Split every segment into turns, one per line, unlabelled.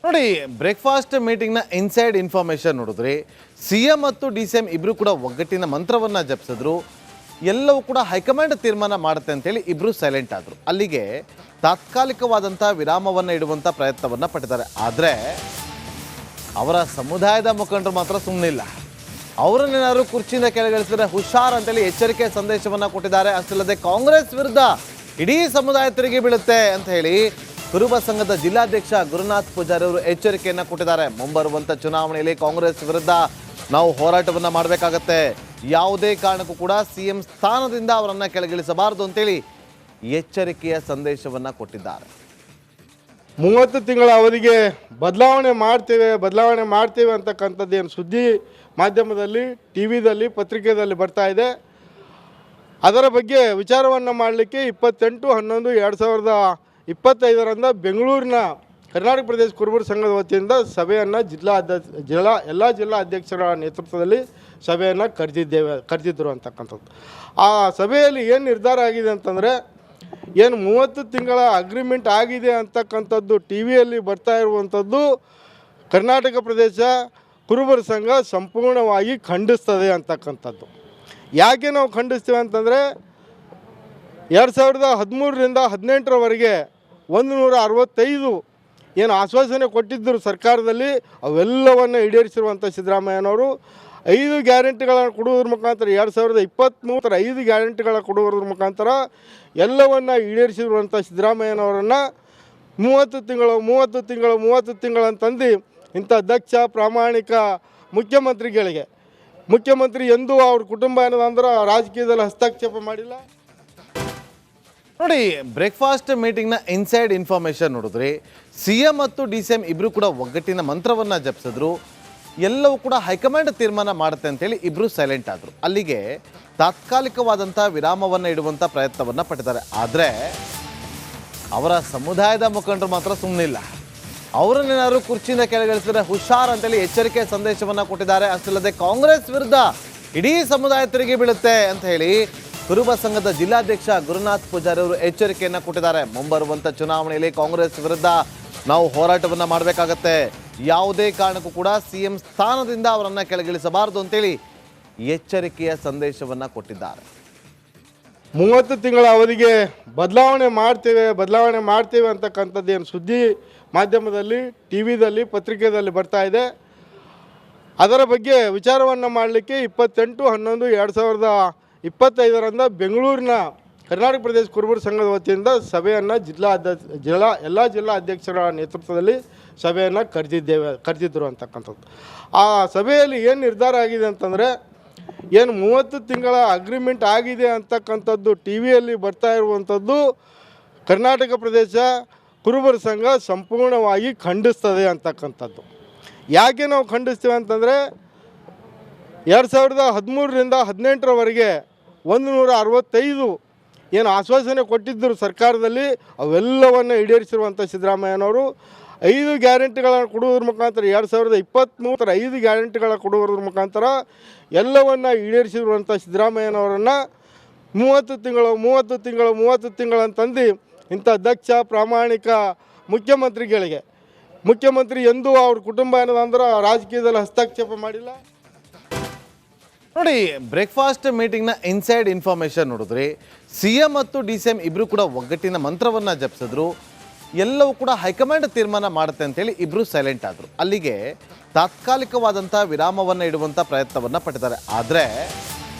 ನೋಡಿ, breakfast ಮೀಟಿಂಗ್ನ inside information ನೋಡಿದ್ರಿ. CM ಮತ್ತು ಡಿಸಿಎಂ ಇಬ್ಬರು ಕೂಡ ಒಗ್ಗಟ್ಟಿನ ಮಂತ್ರವನ್ನು ಜಪಿಸಿದ್ರು. ಎಲ್ಲವೂ ಕೂಡ ಹೈಕಮಾಂಡ್ ತೀರ್ಮಾನ ಮಾಡುತ್ತೆ ಅಂತೇಳಿ ಇಬ್ಬರು ಸೈಲೆಂಟ್ ಆದರು. ಅಲ್ಲಿಗೆ ತಾತ್ಕಾಲಿಕವಾದಂಥ ವಿರಾಮವನ್ನು ಇಡುವಂಥ ಪ್ರಯತ್ನವನ್ನು ಪಟ್ಟಿದ್ದಾರೆ. ಆದರೆ ಅವರ ಸಮುದಾಯದ ಮುಖಂಡರು ಮಾತ್ರ ಸುಮ್ಮನಿಲ್ಲ. ಅವರನ್ನೇನಾದ್ರು ಕುರ್ಚಿಯಿಂದ ಕೆಳಗಿಳಿಸಿದ್ರೆ ಹುಷಾರ್ ಅಂತೇಳಿ ಎಚ್ಚರಿಕೆ ಸಂದೇಶವನ್ನು ಕೊಟ್ಟಿದ್ದಾರೆ. ಅಷ್ಟಲ್ಲದೆ ಕಾಂಗ್ರೆಸ್ ವಿರುದ್ಧ ಇಡೀ ಸಮುದಾಯ ತಿರುಗಿ ಬೀಳುತ್ತೆ ಅಂತ ಹೇಳಿ ಕುರುಬ ಸಂಘದ ಜಿಲ್ಲಾಧ್ಯಕ್ಷ ಗುರುನಾಥ್ ಪೂಜಾರಿ ಅವರು ಎಚ್ಚರಿಕೆಯನ್ನು ಕೊಟ್ಟಿದ್ದಾರೆ. ಮುಂಬರುವಂಥ ಚುನಾವಣೆಯಲ್ಲಿ ಕಾಂಗ್ರೆಸ್ ವಿರುದ್ಧ ನಾವು ಹೋರಾಟವನ್ನು ಮಾಡಬೇಕಾಗತ್ತೆ. ಯಾವುದೇ ಕಾರಣಕ್ಕೂ ಕೂಡ ಸಿಎಂ ಸ್ಥಾನದಿಂದ ಅವರನ್ನು ಕೆಳಗಿಳಿಸಬಾರದು ಅಂತೇಳಿ ಎಚ್ಚರಿಕೆಯ ಸಂದೇಶವನ್ನು ಕೊಟ್ಟಿದ್ದಾರೆ.
30 ತಿಂಗಳ ಅವಧಿಗೆ ಬದಲಾವಣೆ ಮಾಡ್ತೇವೆ ಅಂತಕ್ಕಂಥದ್ದು ಏನು ಸುದ್ದಿ ಮಾಧ್ಯಮದಲ್ಲಿ, ಟಿವಿದಲ್ಲಿ, ಪತ್ರಿಕೆಯಲ್ಲಿ ಬರ್ತಾ ಇದೆ. ಅದರ ಬಗ್ಗೆ ವಿಚಾರವನ್ನು ಮಾಡಲಿಕ್ಕೆ 28/11/2025 ಬೆಂಗಳೂರಿನ ಕರ್ನಾಟಕ ಪ್ರದೇಶ ಕುರುಬರ ಸಂಘದ ವತಿಯಿಂದ ಸಭೆಯನ್ನು ಎಲ್ಲ ಜಿಲ್ಲಾ ಅಧ್ಯಕ್ಷರ ನೇತೃತ್ವದಲ್ಲಿ ಸಭೆಯನ್ನು ಕರೆದಿದ್ದರು ಅಂತಕ್ಕಂಥದ್ದು. ಆ ಸಭೆಯಲ್ಲಿ ಏನು ನಿರ್ಧಾರ ಆಗಿದೆ ಅಂತಂದರೆ, ಏನು 30 ತಿಂಗಳ ಅಗ್ರಿಮೆಂಟ್ ಆಗಿದೆ ಅಂತಕ್ಕಂಥದ್ದು ಟಿ ವಿಯಲ್ಲಿ ಬರ್ತಾ ಇರುವಂಥದ್ದು ಕರ್ನಾಟಕ ಪ್ರದೇಶ ಕುರುಬರ ಸಂಘ ಸಂಪೂರ್ಣವಾಗಿ ಖಂಡಿಸ್ತದೆ ಅಂತಕ್ಕಂಥದ್ದು. ಯಾಕೆ ನಾವು ಖಂಡಿಸ್ತೀವಿ ಅಂತಂದರೆ, 2013ರಿಂದ 2018ರವರೆಗೆ 165 ಏನು ಆಶ್ವಾಸನೆ ಕೊಟ್ಟಿದ್ದರು ಸರ್ಕಾರದಲ್ಲಿ, ಅವೆಲ್ಲವನ್ನು ಈಡೇರಿಸಿರುವಂಥ ಸಿದ್ದರಾಮಯ್ಯನವರು 5 ಗ್ಯಾರಂಟಿಗಳನ್ನು ಕೊಡುವುದ್ರ ಮುಖಾಂತರ 2023 5 ಗ್ಯಾರಂಟಿಗಳ ಕೊಡುವುದ್ರ ಮುಖಾಂತರ ಎಲ್ಲವನ್ನು ಈಡೇರಿಸಿರುವಂಥ ಸಿದ್ದರಾಮಯ್ಯನವರನ್ನು 30 ತಿಂಗಳು ಅಂತಂದು ಇಂಥ ದಕ್ಷ ಪ್ರಾಮಾಣಿಕ ಮುಖ್ಯಮಂತ್ರಿ ಎಂದೂ ಅವ್ರ ಕುಟುಂಬ ಏನದಂದ್ರೆ ರಾಜಕೀಯದಲ್ಲಿ ಹಸ್ತಕ್ಷೇಪ ಮಾಡಿಲ್ಲ.
ನೋಡಿ, ಬ್ರೇಕ್ಫಾಸ್ಟ್ ಮೀಟಿಂಗ್ನ ಇನ್ಸೈಡ್ ಇನ್ಫಾರ್ಮೇಷನ್ ನೋಡಿದ್ರಿ. ಸಿಎಂ ಮತ್ತು ಡಿಸಿಎಂ ಇಬ್ಬರು ಕೂಡ ಒಗ್ಗಟ್ಟಿನ ಮಂತ್ರವನ್ನು ಜಪಿಸಿದ್ರು. ಎಲ್ಲವೂ ಕೂಡ ಹೈಕಮಾಂಡ್ ತೀರ್ಮಾನ ಮಾಡುತ್ತೆ ಅಂತೇಳಿ ಇಬ್ಬರು ಸೈಲೆಂಟ್ ಆದರು. ಅಲ್ಲಿಗೆ ತಾತ್ಕಾಲಿಕವಾದಂಥ ವಿರಾಮವನ್ನು ಇಡುವಂಥ ಪ್ರಯತ್ನವನ್ನು ಪಟ್ಟಿದ್ದಾರೆ. ಆದರೆ ಅವರ ಸಮುದಾಯದ ಮುಖಂಡರು ಮಾತ್ರ ಸುಮ್ಮನಿಲ್ಲ. ಅವರನ್ನೇನಾದ್ರು ಕುರ್ಚಿಯಿಂದ ಕೆಳಗಿಳಿಸಿದ್ರೆ ಹುಷಾರ್ ಅಂತೇಳಿ ಎಚ್ಚರಿಕೆ ಸಂದೇಶವನ್ನು ಕೊಟ್ಟಿದ್ದಾರೆ. ಅಷ್ಟಲ್ಲದೆ ಕಾಂಗ್ರೆಸ್ ವಿರುದ್ಧ ಇಡೀ ಸಮುದಾಯ ತಿರುಗಿ ಬೀಳುತ್ತೆ ಅಂತ ಹೇಳಿ ಕುರುಬ ಸಂಘದ ಜಿಲ್ಲಾಧ್ಯಕ್ಷ ಗುರುನಾಥ್ ಪೂಜಾರಿ ಅವರು ಎಚ್ಚರಿಕೆಯನ್ನು ಕೊಟ್ಟಿದ್ದಾರೆ. ಮುಂಬರುವಂಥ ಚುನಾವಣೆಯಲ್ಲಿ ಕಾಂಗ್ರೆಸ್ ವಿರುದ್ಧ ನಾವು ಹೋರಾಟವನ್ನು ಮಾಡಬೇಕಾಗತ್ತೆ. ಯಾವುದೇ ಕಾರಣಕ್ಕೂ ಕೂಡ ಸಿಎಂ ಸ್ಥಾನದಿಂದ ಅವರನ್ನು ಕೆಳಗಿಳಿಸಬಾರದು ಅಂತೇಳಿ ಎಚ್ಚರಿಕೆಯ ಸಂದೇಶವನ್ನು ಕೊಟ್ಟಿದ್ದಾರೆ.
30 ತಿಂಗಳ ಅವಧಿಗೆ ಬದಲಾವಣೆ ಮಾಡ್ತೇವೆ ಅಂತಕ್ಕಂಥದ್ದು ಏನು ಸುದ್ದಿ ಮಾಧ್ಯಮದಲ್ಲಿ, ಟಿವಿದಲ್ಲಿ, ಪತ್ರಿಕೆಯಲ್ಲಿ ಬರ್ತಾ ಇದೆ. ಅದರ ಬಗ್ಗೆ ವಿಚಾರವನ್ನು ಮಾಡಲಿಕ್ಕೆ 28/11/2025 ಬೆಂಗಳೂರಿನ ಕರ್ನಾಟಕ ಪ್ರದೇಶ ಕುರುಬರ ಸಂಘದ ವತಿಯಿಂದ ಸಭೆಯನ್ನು ಎಲ್ಲ ಜಿಲ್ಲಾ ಅಧ್ಯಕ್ಷರ ನೇತೃತ್ವದಲ್ಲಿ ಸಭೆಯನ್ನು ಕರೆದಿದ್ದರು ಅಂತಕ್ಕಂಥದ್ದು. ಆ ಸಭೆಯಲ್ಲಿ ಏನು ನಿರ್ಧಾರ ಆಗಿದೆ ಅಂತಂದರೆ, ಏನು 30 ತಿಂಗಳ ಅಗ್ರಿಮೆಂಟ್ ಆಗಿದೆ ಅಂತಕ್ಕಂಥದ್ದು ಟಿ ವಿಯಲ್ಲಿ ಬರ್ತಾ ಇರುವಂಥದ್ದು ಕರ್ನಾಟಕ ಪ್ರದೇಶ ಕುರುಬರ ಸಂಘ ಸಂಪೂರ್ಣವಾಗಿ ಖಂಡಿಸ್ತದೆ ಅಂತಕ್ಕಂಥದ್ದು. ಯಾಕೆ ನಾವು ಖಂಡಿಸ್ತೀವಿ ಅಂತಂದರೆ, 2013ರಿಂದ 2018ರವರೆಗೆ 165 ಏನು ಆಶ್ವಾಸನೆ ಕೊಟ್ಟಿದ್ದರು ಸರ್ಕಾರದಲ್ಲಿ, ಅವೆಲ್ಲವನ್ನು ಈಡೇರಿಸಿರುವಂಥ ಸಿದ್ದರಾಮಯ್ಯನವರು 5 ಗ್ಯಾರಂಟಿಗಳನ್ನು ಕೊಡುವುದ್ರ ಮುಖಾಂತರ 2023 5 ಗ್ಯಾರಂಟಿಗಳ ಕೊಡುವುದ್ರ ಮುಖಾಂತರ ಎಲ್ಲವನ್ನು ಈಡೇರಿಸಿರುವಂಥ ಸಿದ್ದರಾಮಯ್ಯನವರನ್ನು 30 ತಿಂಗಳು ಅಂತಂದು ಇಂಥ ದಕ್ಷ ಪ್ರಾಮಾಣಿಕ ಮುಖ್ಯಮಂತ್ರಿ ಎಂದೂ ಅವ್ರ ಕುಟುಂಬ ಏನದಂದ್ರೆ ರಾಜಕೀಯದಲ್ಲಿ ಹಸ್ತಕ್ಷೇಪ ಮಾಡಿಲ್ಲ.
ನೋಡಿ, ಬ್ರೇಕ್ಫಾಸ್ಟ್ ಮೀಟಿಂಗ್ನ ಇನ್ಸೈಡ್ ಇನ್ಫಾರ್ಮೇಷನ್ ನೋಡಿದ್ರಿ. ಸಿಎಂ ಮತ್ತು ಡಿಸಿಎಂ ಇಬ್ಬರು ಕೂಡ ಒಗ್ಗಟ್ಟಿನ ಮಂತ್ರವನ್ನು ಜಪಿಸಿದ್ರು. ಎಲ್ಲವೂ ಕೂಡ ಹೈಕಮಾಂಡ್ ತೀರ್ಮಾನ ಮಾಡುತ್ತೆ ಅಂತೇಳಿ ಇಬ್ಬರು ಸೈಲೆಂಟ್ ಆದರು. ಅಲ್ಲಿಗೆ ತಾತ್ಕಾಲಿಕವಾದಂಥ ವಿರಾಮವನ್ನು ಇಡುವಂಥ ಪ್ರಯತ್ನವನ್ನು ಪಟ್ಟಿದ್ದಾರೆ. ಆದರೆ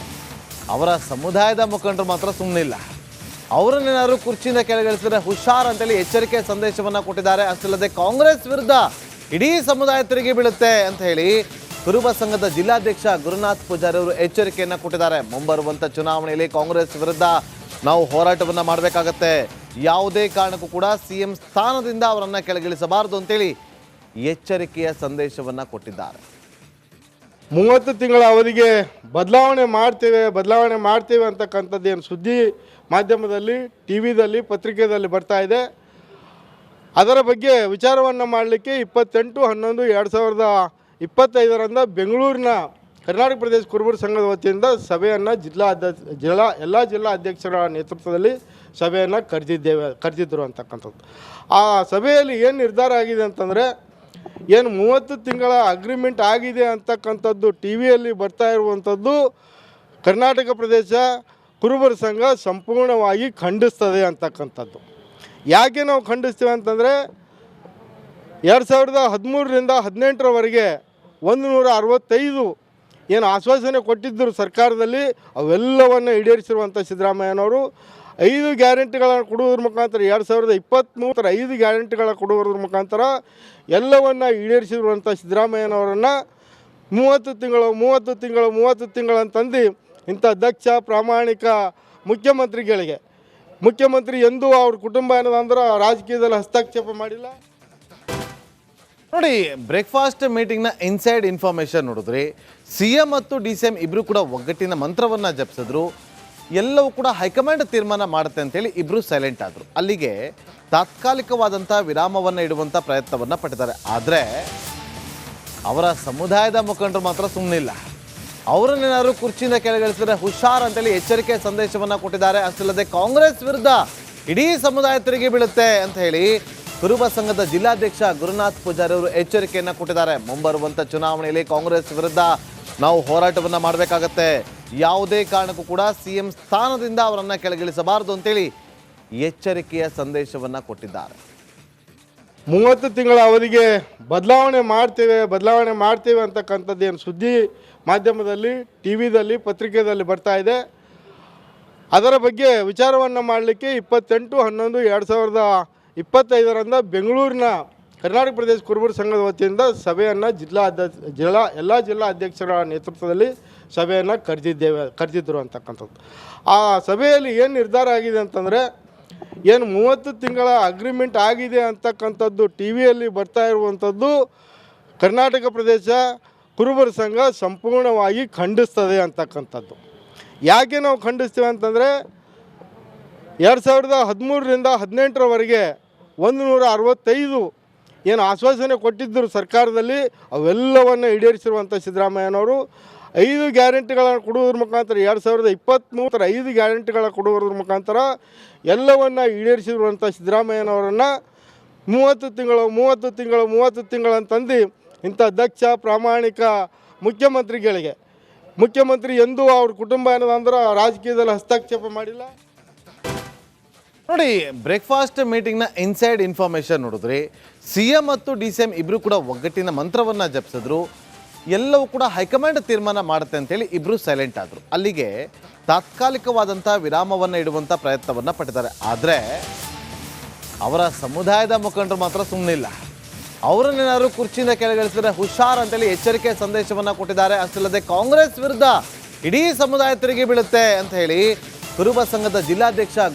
ಅವರ ಸಮುದಾಯದ ಮುಖಂಡರು ಮಾತ್ರ ಸುಮ್ಮನಿಲ್ಲ. ಅವರನ್ನೇನಾದ್ರು ಕುರ್ಚಿಯಿಂದ ಕೆಳಗಿಳಿಸಿದ್ರೆ ಹುಷಾರ್ ಅಂತೇಳಿ ಎಚ್ಚರಿಕೆ ಸಂದೇಶವನ್ನು ಕೊಟ್ಟಿದ್ದಾರೆ. ಅಷ್ಟಲ್ಲದೆ ಕಾಂಗ್ರೆಸ್ ವಿರುದ್ಧ ಇಡೀ ಸಮುದಾಯ ತಿರುಗಿ ಬೀಳುತ್ತೆ ಅಂತ ಹೇಳಿ ಕುರುಬ ಸಂಘದ ಜಿಲ್ಲಾಧ್ಯಕ್ಷ ಗುರುನಾಥ್ ಪೂಜಾರಿ ಅವರು ಎಚ್ಚರಿಕೆಯನ್ನು ಕೊಟ್ಟಿದ್ದಾರೆ. ಮುಂಬರುವಂಥ ಚುನಾವಣೆಯಲ್ಲಿ ಕಾಂಗ್ರೆಸ್ ವಿರುದ್ಧ ನಾವು ಹೋರಾಟವನ್ನು ಮಾಡಬೇಕಾಗತ್ತೆ. ಯಾವುದೇ ಕಾರಣಕ್ಕೂ ಕೂಡ ಸಿಎಂ ಸ್ಥಾನದಿಂದ ಅವರನ್ನು ಕೆಳಗಿಳಿಸಬಾರದು ಅಂತೇಳಿ ಎಚ್ಚರಿಕೆಯ ಸಂದೇಶವನ್ನು ಕೊಟ್ಟಿದ್ದಾರೆ.
30 ತಿಂಗಳ ಅವಧಿಗೆ ಬದಲಾವಣೆ ಮಾಡ್ತೇವೆ ಅಂತಕ್ಕಂಥದ್ದು ಏನು ಸುದ್ದಿ ಮಾಧ್ಯಮದಲ್ಲಿ, ಟಿವಿದಲ್ಲಿ, ಪತ್ರಿಕೆಯಲ್ಲಿ ಬರ್ತಾ ಇದೆ. ಅದರ ಬಗ್ಗೆ ವಿಚಾರವನ್ನು ಮಾಡಲಿಕ್ಕೆ 28/11/2025 ಬೆಂಗಳೂರಿನ ಕರ್ನಾಟಕ ಪ್ರದೇಶ ಕುರುಬರ ಸಂಘದ ವತಿಯಿಂದ ಸಭೆಯನ್ನು ಎಲ್ಲ ಜಿಲ್ಲಾ ಅಧ್ಯಕ್ಷರ ನೇತೃತ್ವದಲ್ಲಿ ಸಭೆಯನ್ನು ಕರೆದಿದ್ದರು ಅಂತಕ್ಕಂಥದ್ದು. ಆ ಸಭೆಯಲ್ಲಿ ಏನು ನಿರ್ಧಾರ ಆಗಿದೆ ಅಂತಂದರೆ, ಏನು 30 ತಿಂಗಳ ಅಗ್ರಿಮೆಂಟ್ ಆಗಿದೆ ಅಂತಕ್ಕಂಥದ್ದು ಟಿ ವಿಯಲ್ಲಿ ಬರ್ತಾ ಇರುವಂಥದ್ದು ಕರ್ನಾಟಕ ಪ್ರದೇಶ ಕುರುಬರ ಸಂಘ ಸಂಪೂರ್ಣವಾಗಿ ಖಂಡಿಸ್ತದೆ ಅಂತಕ್ಕಂಥದ್ದು. ಯಾಕೆ ನಾವು ಖಂಡಿಸ್ತೀವಿ ಅಂತಂದರೆ 2013ರಿಂದ 18ರವರೆಗೆ 165 ಏನು ಆಶ್ವಾಸನೆ ಕೊಟ್ಟಿದ್ದರು ಸರ್ಕಾರದಲ್ಲಿ ಅವೆಲ್ಲವನ್ನು ಈಡೇರಿಸಿರುವಂಥ ಸಿದ್ದರಾಮಯ್ಯನವರು 5 ಗ್ಯಾರಂಟಿಗಳನ್ನು ಕೊಡುವುದ್ರ ಮುಖಾಂತರ 2023 5 ಗ್ಯಾರಂಟಿಗಳ ಕೊಡುವುದ್ರ ಮುಖಾಂತರ ಎಲ್ಲವನ್ನು ಈಡೇರಿಸಿರುವಂಥ ಸಿದ್ದರಾಮಯ್ಯನವರನ್ನು 30 ತಿಂಗಳು ಅಂತಂದು ಇಂಥ ದಕ್ಷ ಪ್ರಾಮಾಣಿಕ ಮುಖ್ಯಮಂತ್ರಿ ಎಂದೂ ಅವ್ರ ಕುಟುಂಬ ಏನದಂದ್ರೆ ರಾಜಕೀಯದಲ್ಲಿ ಹಸ್ತಕ್ಷೇಪ ಮಾಡಿಲ್ಲ.
ನೋಡಿ, ಬ್ರೇಕ್ಫಾಸ್ಟ್ ಮೀಟಿಂಗ್ನ ಇನ್ಸೈಡ್ ಇನ್ಫಾರ್ಮೇಷನ್ ನೋಡಿದ್ರಿ. CM ಮತ್ತು DCM ಇಬ್ಬರು ಕೂಡ ಒಗ್ಗಟ್ಟಿನ ಮಂತ್ರವನ್ನು ಜಪಿಸಿದ್ರು. ಎಲ್ಲವೂ ಕೂಡ ಹೈಕಮಾಂಡ್ ತೀರ್ಮಾನ ಮಾಡುತ್ತೆ ಅಂತೇಳಿ ಇಬ್ಬರು ಸೈಲೆಂಟ್ ಆದರು. ಅಲ್ಲಿಗೆ ತಾತ್ಕಾಲಿಕವಾದಂಥ ವಿರಾಮವನ್ನು ಇಡುವಂಥ ಪ್ರಯತ್ನವನ್ನು ಪಟ್ಟಿದ್ದಾರೆ. ಆದರೆ ಅವರ ಸಮುದಾಯದ ಮುಖಂಡರು ಮಾತ್ರ ಸುಮ್ಮನಿಲ್ಲ. ಅವರನ್ನೇನಾದ್ರು ಕುರ್ಚಿಯಿಂದ ಕೆಳಗಿಳಿಸಿದ್ರೆ ಹುಷಾರ್ ಅಂತೇಳಿ ಎಚ್ಚರಿಕೆ ಸಂದೇಶವನ್ನು ಕೊಟ್ಟಿದ್ದಾರೆ. ಅಷ್ಟಲ್ಲದೆ ಕಾಂಗ್ರೆಸ್ ವಿರುದ್ಧ ಇಡೀ ಸಮುದಾಯ ತಿರುಗಿ ಬೀಳುತ್ತೆ ಅಂತ ಹೇಳಿ ಕುರುಬ ಸಂಘದ ಜಿಲ್ಲಾಧ್ಯಕ್ಷ ಗುರುನಾಥ್ ಪೂಜಾರಿ ಅವರು ಎಚ್ಚರಿಕೆಯನ್ನು ಕೊಟ್ಟಿದ್ದಾರೆ. ಮುಂಬರುವಂಥ ಚುನಾವಣೆಯಲ್ಲಿ ಕಾಂಗ್ರೆಸ್ ವಿರುದ್ಧ ನಾವು ಹೋರಾಟವನ್ನು ಮಾಡಬೇಕಾಗತ್ತೆ. ಯಾವುದೇ ಕಾರಣಕ್ಕೂ ಕೂಡ CM ಸ್ಥಾನದಿಂದ ಅವರನ್ನು ಕೆಳಗಿಳಿಸಬಾರದು ಅಂತೇಳಿ ಎಚ್ಚರಿಕೆಯ ಸಂದೇಶವನ್ನು ಕೊಟ್ಟಿದ್ದಾರೆ.
30 ತಿಂಗಳ ಅವಧಿಗೆ ಬದಲಾವಣೆ ಮಾಡ್ತೇವೆ ಅಂತಕ್ಕಂಥದ್ದು ಏನು ಸುದ್ದಿ ಮಾಧ್ಯಮದಲ್ಲಿ, ಟಿ ವಿದಲ್ಲಿ, ಪತ್ರಿಕೆಯಲ್ಲಿ ಬರ್ತಾ ಇದೆ. ಅದರ ಬಗ್ಗೆ ವಿಚಾರವನ್ನು ಮಾಡಲಿಕ್ಕೆ 28/11/2025 ಬೆಂಗಳೂರಿನ ಕರ್ನಾಟಕ ಪ್ರದೇಶ ಕುರುಬರ ಸಂಘದ ವತಿಯಿಂದ ಸಭೆಯನ್ನು ಎಲ್ಲ ಜಿಲ್ಲಾ ಅಧ್ಯಕ್ಷರ ನೇತೃತ್ವದಲ್ಲಿ ಸಭೆಯನ್ನು ಕರೆದಿದ್ದರು ಅಂತಕ್ಕಂಥದ್ದು. ಆ ಸಭೆಯಲ್ಲಿ ಏನು ನಿರ್ಧಾರ ಆಗಿದೆ ಅಂತಂದರೆ, ಏನು 30 ತಿಂಗಳ ಅಗ್ರಿಮೆಂಟ್ ಆಗಿದೆ ಅಂತಕ್ಕಂಥದ್ದು ಟಿ ವಿಯಲ್ಲಿ ಬರ್ತಾ ಇರುವಂಥದ್ದು ಕರ್ನಾಟಕ ಪ್ರದೇಶ ಕುರುಬರ ಸಂಘ ಸಂಪೂರ್ಣವಾಗಿ ಖಂಡಿಸ್ತದೆ ಅಂತಕ್ಕಂಥದ್ದು. ಯಾಕೆ ನಾವು ಖಂಡಿಸ್ತೀವಿ ಅಂತಂದರೆ 2013ರಿಂದ 18ರವರೆಗೆ 165 ಏನು ಆಶ್ವಾಸನೆ ಕೊಟ್ಟಿದ್ದರು ಸರ್ಕಾರದಲ್ಲಿ ಅವೆಲ್ಲವನ್ನು ಈಡೇರಿಸಿರುವಂಥ ಸಿದ್ದರಾಮಯ್ಯನವರು 5 ಗ್ಯಾರಂಟಿಗಳನ್ನು ಕೊಡುವುದ್ರ ಮುಖಾಂತರ 2023 5 ಗ್ಯಾರಂಟಿಗಳ ಕೊಡುವುದ್ರ ಮುಖಾಂತರ ಎಲ್ಲವನ್ನು ಈಡೇರಿಸಿರುವಂಥ ಸಿದ್ದರಾಮಯ್ಯನವರನ್ನು 30 ತಿಂಗಳು ಅಂತಂದು ಇಂಥ ದಕ್ಷ ಪ್ರಾಮಾಣಿಕ ಮುಖ್ಯಮಂತ್ರಿ ಎಂದೂ ಅವ್ರ ಕುಟುಂಬ ಏನದಂದ್ರೆ ರಾಜಕೀಯದಲ್ಲಿ ಹಸ್ತಕ್ಷೇಪ ಮಾಡಿಲ್ಲ.
ನೋಡಿ, ಬ್ರೇಕ್ಫಾಸ್ಟ್ ಮೀಟಿಂಗ್ನ ಇನ್ಸೈಡ್ ಇನ್ಫಾರ್ಮೇಷನ್ ನೋಡಿದ್ರಿ. CM ಮತ್ತು DCM ಇಬ್ಬರು ಕೂಡ ಒಗ್ಗಟ್ಟಿನ ಮಂತ್ರವನ್ನು ಜಪಿಸಿದ್ರು. ಎಲ್ಲವೂ ಕೂಡ ಹೈಕಮಾಂಡ್ ತೀರ್ಮಾನ ಮಾಡುತ್ತೆ ಅಂತೇಳಿ ಇಬ್ಬರು ಸೈಲೆಂಟ್ ಆದರು. ಅಲ್ಲಿಗೆ ತಾತ್ಕಾಲಿಕವಾದಂಥ ವಿರಾಮವನ್ನು ಇಡುವಂಥ ಪ್ರಯತ್ನವನ್ನು ಪಟ್ಟಿದ್ದಾರೆ. ಆದರೆ ಅವರ ಸಮುದಾಯದ ಮುಖಂಡರು ಮಾತ್ರ ಸುಮ್ಮನಿಲ್ಲ. ಅವರನ್ನೇನಾದ್ರು ಕುರ್ಚಿಯಿಂದ ಕೆಳಗಿಳಿಸಿದ್ರೆ ಹುಷಾರ್ ಅಂತೇಳಿ ಎಚ್ಚರಿಕೆ ಸಂದೇಶವನ್ನು ಕೊಟ್ಟಿದ್ದಾರೆ. ಅಷ್ಟಲ್ಲದೆ ಕಾಂಗ್ರೆಸ್ ವಿರುದ್ಧ ಇಡೀ ಸಮುದಾಯ ತಿರುಗಿ ಬೀಳುತ್ತೆ ಅಂತ ಹೇಳಿ ಕುರುಬ ಸಂಘದ ಜಿಲ್ಲಾಧ್ಯಕ್ಷ